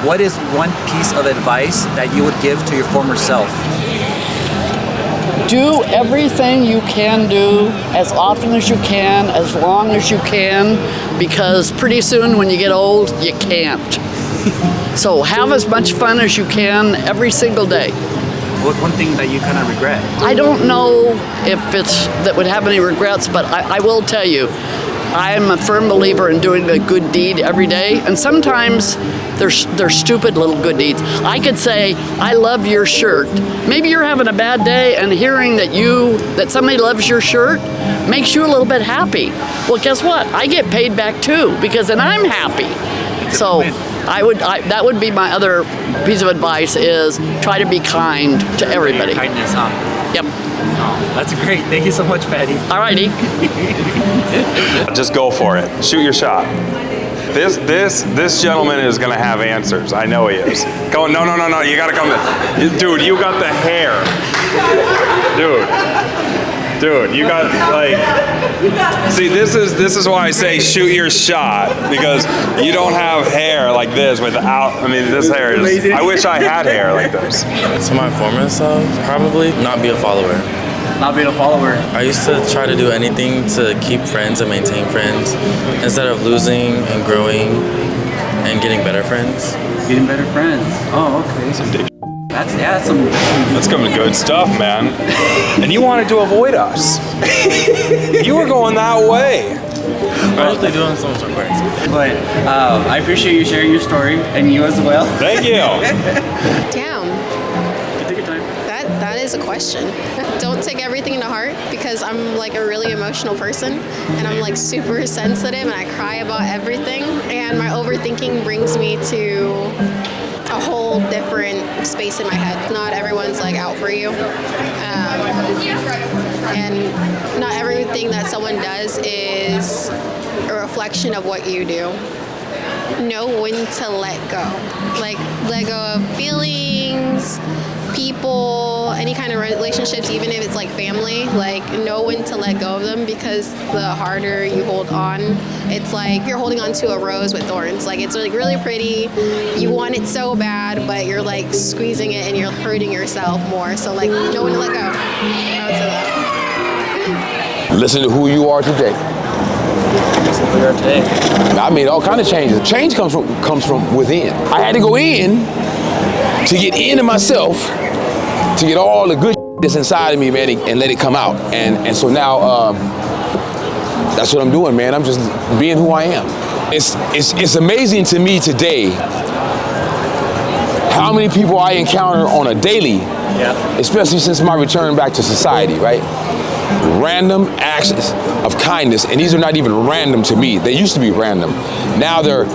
What is one piece of advice that you would give to your former self? Do everything you can do as often as you can, as long as you can, because pretty soon when you get old, you can't. So have as much fun as you can every single day. What's one thing that you kind of regret? I don't know if it's that would have any regrets, but I will tell you, I'm a firm believer in doing a good deed every day, and sometimes they're stupid little good deeds. I could say, I love your shirt. Maybe you're having a bad day, and hearing that somebody loves your shirt makes you a little bit happy. Well, guess what? I get paid back too, because then I'm happy. So that would be my other piece of advice, is try to be kind to everybody. Kindness, huh? Yep. Oh, that's great. Thank you so much, Patty. All righty. Just go for it. Shoot your shot. This gentleman is gonna have answers. I know he is. Go. No. You gotta come in. Dude, you got the hair. Dude, you got like. See, this is why I say shoot your shot, because you don't have hair like this without. I mean, this hair is. I wish I had hair like this. To my former self, probably not be a follower. Not being a follower. I used to try to do anything to keep friends and maintain friends instead of losing and growing and getting better friends. Getting better friends. Oh, okay. Some dick. That's coming good stuff, man. And you wanted to avoid us. You were going that way. I'm actually doing so much recordings. But I appreciate you sharing your story, and you as well. Thank you. Damn. Take your time. That is a question. Don't take everything to heart, because I'm like a really emotional person, and I'm like super sensitive, and I cry about everything, and my overthinking brings me to a whole different space in my head. Not everyone's like out for you, and not everything that someone does is a reflection of what you do. Know when to let go. Like, let go of feelings, people, any kind of relationships, even if it's like family. Like, know when to let go of them, because the harder you hold on, it's like you're holding on to a rose with thorns. Like, it's like really pretty, you want it so bad, but you're like squeezing it and you're hurting yourself more. So like, know when to let go. I would say that. Listen to who you are today. We are today. I made all kind of changes. Change comes from within. I had to go in to get into myself, to get all the good that's inside of me, man, and let it come out. And so now, that's what I'm doing, man. I'm just being who I am. It's amazing to me today how many people I encounter on a daily, especially since my return back to society, right? Random acts of kindness, and these are not even random to me. They used to be random. Now they're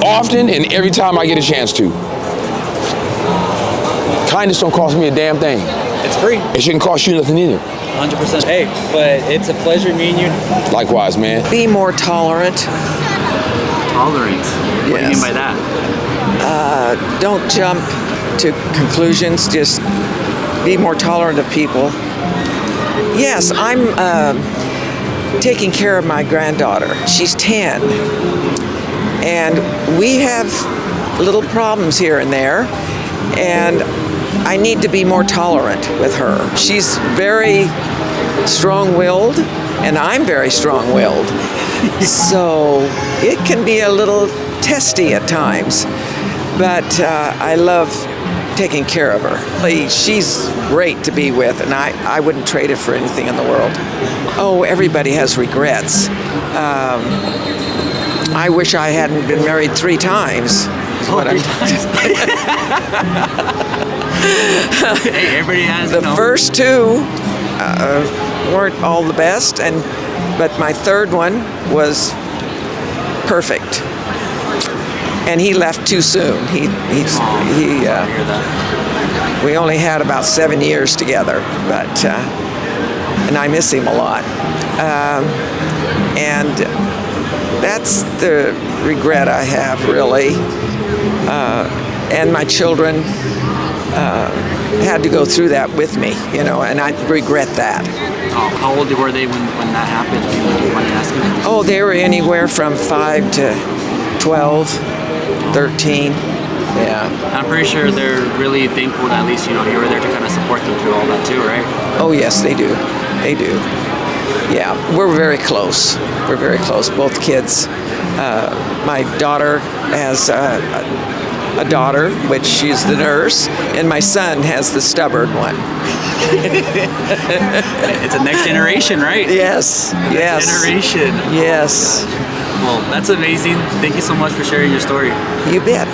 often and every time I get a chance to. Kindness don't cost me a damn thing. It's free. It shouldn't cost you nothing either. 100%. Hey, but it's a pleasure meeting you. Likewise, man. Be more tolerant. Tolerance. What do you mean by that? Don't jump to conclusions. Just be more tolerant of people. Yes, I'm taking care of my granddaughter. She's 10. And we have little problems here and there. And I need to be more tolerant with her. She's very strong-willed, and I'm very strong-willed. So it can be a little testy at times, but I love taking care of her. She's great to be with, and I wouldn't trade it for anything in the world. Oh, everybody has regrets. I wish I hadn't been married 3 times. Hey, everybody has. The first 2 weren't all the best, but my third one was perfect. And he left too soon. We only had about 7 years together, but and I miss him a lot. And that's the regret I have, really. And my children had to go through that with me, and I regret that. How old were they when that happened? Do you want to ask them? Oh, they were anywhere from 5 to 12, 13. I'm pretty sure they're really thankful that at least, you know, you were there to kind of support them through all that too, right? Oh, yes, they do. They do. Yeah, we're very close. We're very close, both kids. My daughter has a daughter, which she's the nurse, and my son has the stubborn one. It's a next generation, right? Yes, yes. Generation. Yes. Well, that's amazing. Thank you so much for sharing your story. You bet.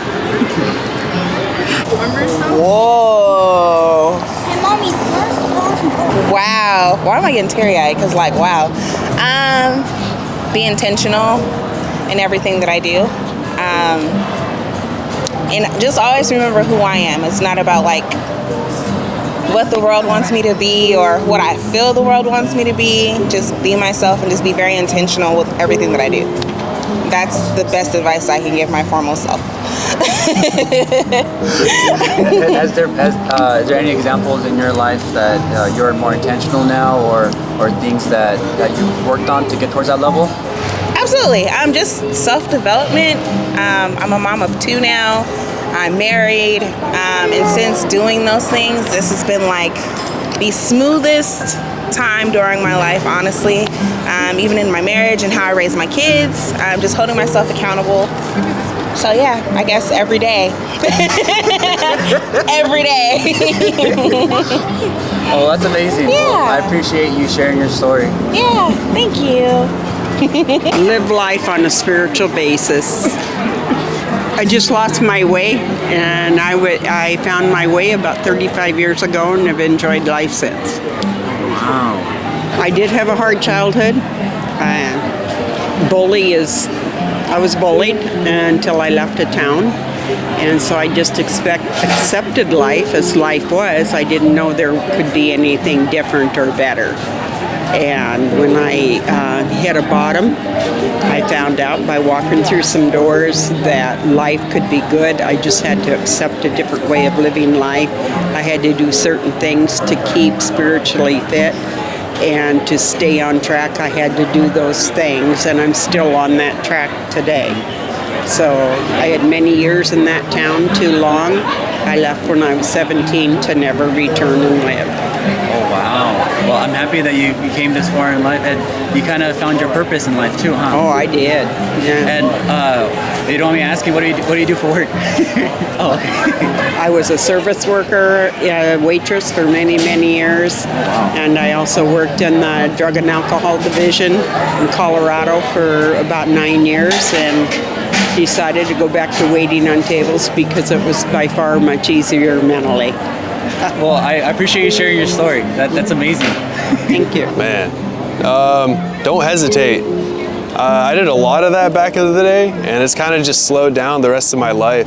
Whoa. Wow. Why am I getting teary-eyed? Because, like, wow. Be intentional in everything that I do. And just always remember who I am. It's not about, like, what the world wants me to be or what I feel the world wants me to be. Just be myself and just be very intentional with everything that I do. That's the best advice I can give my formal self. Is there any examples in your life that you're more intentional now, or things that you worked on to get towards that level? Absolutely. I'm just self-development. I'm a mom of 2 now. I'm married. And since doing those things, this has been like the smoothest time during my life, honestly. Even in my marriage and how I raise my kids. I'm just holding myself accountable. So yeah, I guess every day. Every day. Oh, that's amazing. Yeah. Well, I appreciate you sharing your story. Yeah, thank you. Live life on a spiritual basis. I just lost my way, and I found my way about 35 years ago and have enjoyed life since. Wow. I did have a hard childhood. I was bullied until I left a town, and so I just accepted life as life was. I didn't know there could be anything different or better. And when I hit a bottom, I found out by walking through some doors that life could be good. I just had to accept a different way of living life. I had to do certain things to keep spiritually fit. And to stay on track, I had to do those things, and I'm still on that track today. So I had many years in that town, too long. I left when I was 17 to never return and live. Oh, wow. Well, I'm happy that you came this far in life, and you kind of found your purpose in life too, huh? Oh, I did. Yeah. And you don't want me asking, what do you do for work? Oh, okay. I was a service worker, waitress for many, many years. Wow. And I also worked in the drug and alcohol division in Colorado for about 9 years, and decided to go back to waiting on tables because it was by far much easier mentally. Well, I appreciate you sharing your story. That's amazing. Thank you. Man, don't hesitate. I did a lot of that back in the day, and it's kind of just slowed down the rest of my life.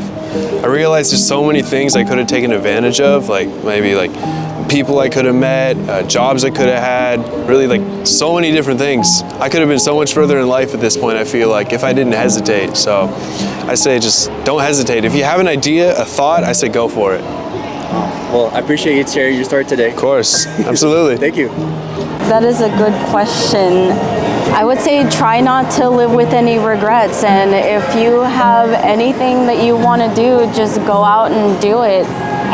I realized there's so many things I could have taken advantage of, like maybe like people I could have met, jobs I could have had, really like so many different things. I could have been so much further in life at this point, I feel like, if I didn't hesitate. So I say just don't hesitate. If you have an idea, a thought, I say go for it. Well, I appreciate you sharing your story today. Of course, absolutely. Thank you. That is a good question. I would say try not to live with any regrets, and if you have anything that you want to do, just go out and do it.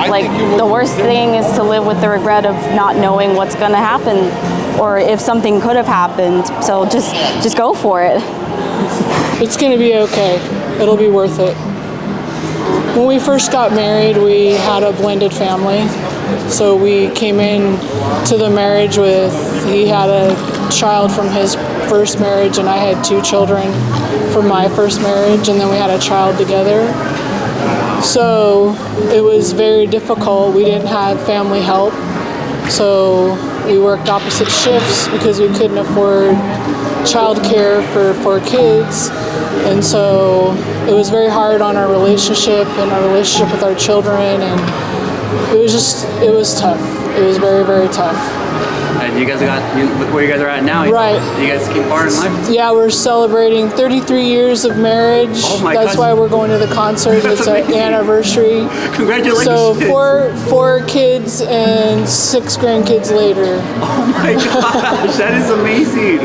Like, the worst thing is to live with the regret of not knowing what's going to happen or if something could have happened. So just go for it. It's going to be okay. It'll be worth it. When we first got married, we had a blended family. So we came in to the marriage he had a child from his first marriage, and I had 2 children from my first marriage, and then we had a child together. So it was very difficult. We didn't have family help. So we worked opposite shifts because we couldn't afford childcare for 4 kids. And so it was very hard on our relationship and our relationship with our children, and it was tough. It was very, very tough. And you guys look where you guys are at now. Right. You guys came far in life. Yeah, we're celebrating 33 years of marriage. Oh my That's gosh. why we're going to the concert. It's our anniversary. Congratulations. So four kids and 6 grandkids later. Oh my gosh, that is amazing.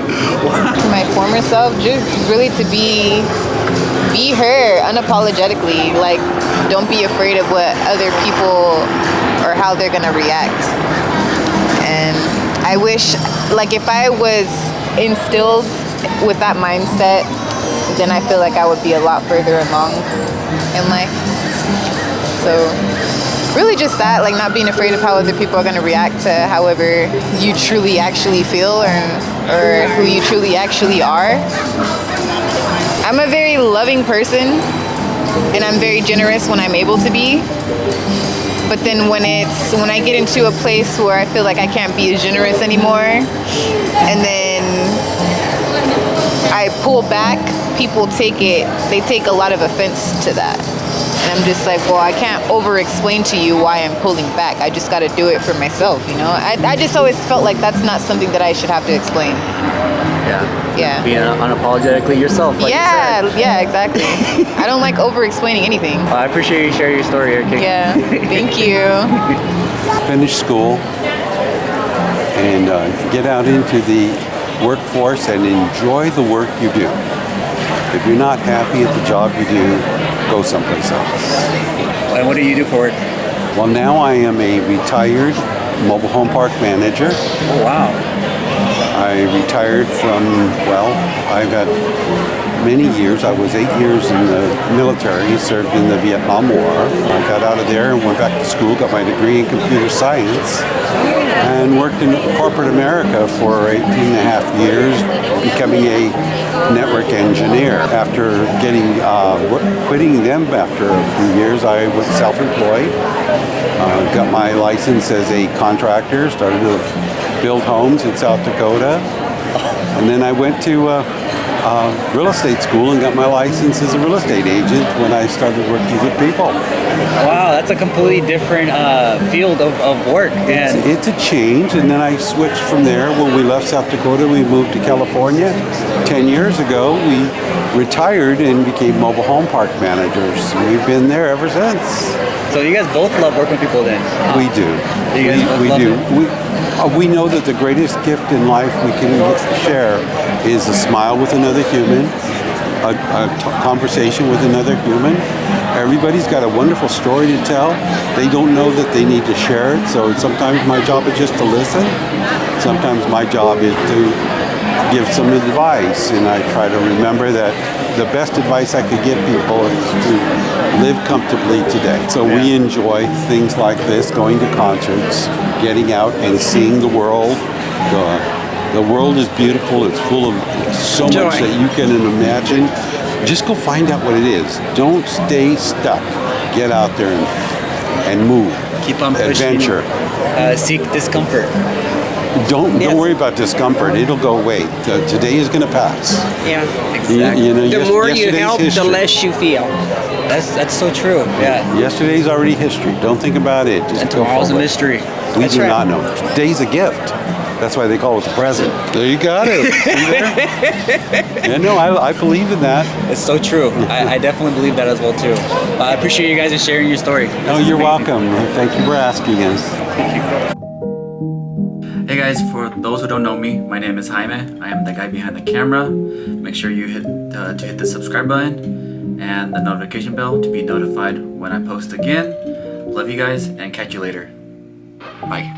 Wow. To my former self, just really to be her unapologetically. Like, don't be afraid of what other people or how they're gonna react. And I wish, like, if I was instilled with that mindset, then I feel like I would be a lot further along in life. So really just that, like not being afraid of how other people are going to react to however you truly actually feel or who you truly actually are. I'm a very loving person and I'm very generous when I'm able to be. But then when I get into a place where I feel like I can't be as generous anymore, and then I pull back, people take a lot of offense to that. And I'm just like, well, I can't over-explain to you why I'm pulling back. I just got to do it for myself, you know? I just always felt like that's not something that I should have to explain. Yeah. Being unapologetically yourself. Like yeah, you said. yeah, exactly. I don't like over-explaining anything. Well, I appreciate you sharing your story here, Kate. Yeah, thank you. Finish school and get out into the workforce and enjoy the work you do. If you're not happy at the job you do, go someplace else. And what do you do for work? Well, now I am a retired mobile home park manager. Oh, wow. I retired from, well, I've had many years. I was 8 years in the military, served in the Vietnam War. I got out of there and went back to school, got my degree in computer science, and worked in corporate America for 18.5 years, becoming a network engineer. After quitting them after a few years, I was self-employed, got my license as a contractor, started to build homes in South Dakota, and then I went to real estate school and got my license as a real estate agent when I started working with people. Wow, that's a completely different field of work. And It's a change, and then I switched from there. When we left South Dakota, we moved to California. 10 years ago, we retired and became mobile home park managers. We've been there ever since. So you guys both love working with people then? We do. We do. We know that the greatest gift in life we can share is a smile with another human, a conversation with another human. Everybody's got a wonderful story to tell. They don't know that they need to share it, so sometimes my job is just to listen. Sometimes my job is to give some advice, and I try to remember that the best advice I could give people is to live comfortably today. So we enjoy things like this, going to concerts, getting out and seeing the world. The world is beautiful. It's full of so much that you can imagine. Just go find out what it is. Don't stay stuck. Get out there and move. Keep on pushing. Adventure. Seek discomfort. Don't worry about discomfort. It'll go away. Today is going to pass. Yeah. Exactly. You know, The more you help, history. the less you feel. That's so true. Yeah. Yesterday's already history. Don't think about it. Just And go tomorrow's a forward. mystery. We do not know. Today's a gift. That's why they call it the present. There you got it. See there? Yeah, no, I believe in that. It's so true. I definitely believe that as well too. I appreciate you guys sharing your story. No, you're welcome. Thank you for asking us. Thank you. Hey guys, for those who don't know me, my name is Jaime. I am the guy behind the camera. Make sure you hit the subscribe button and the notification bell to be notified when I post again. Love you guys and catch you later. Bye.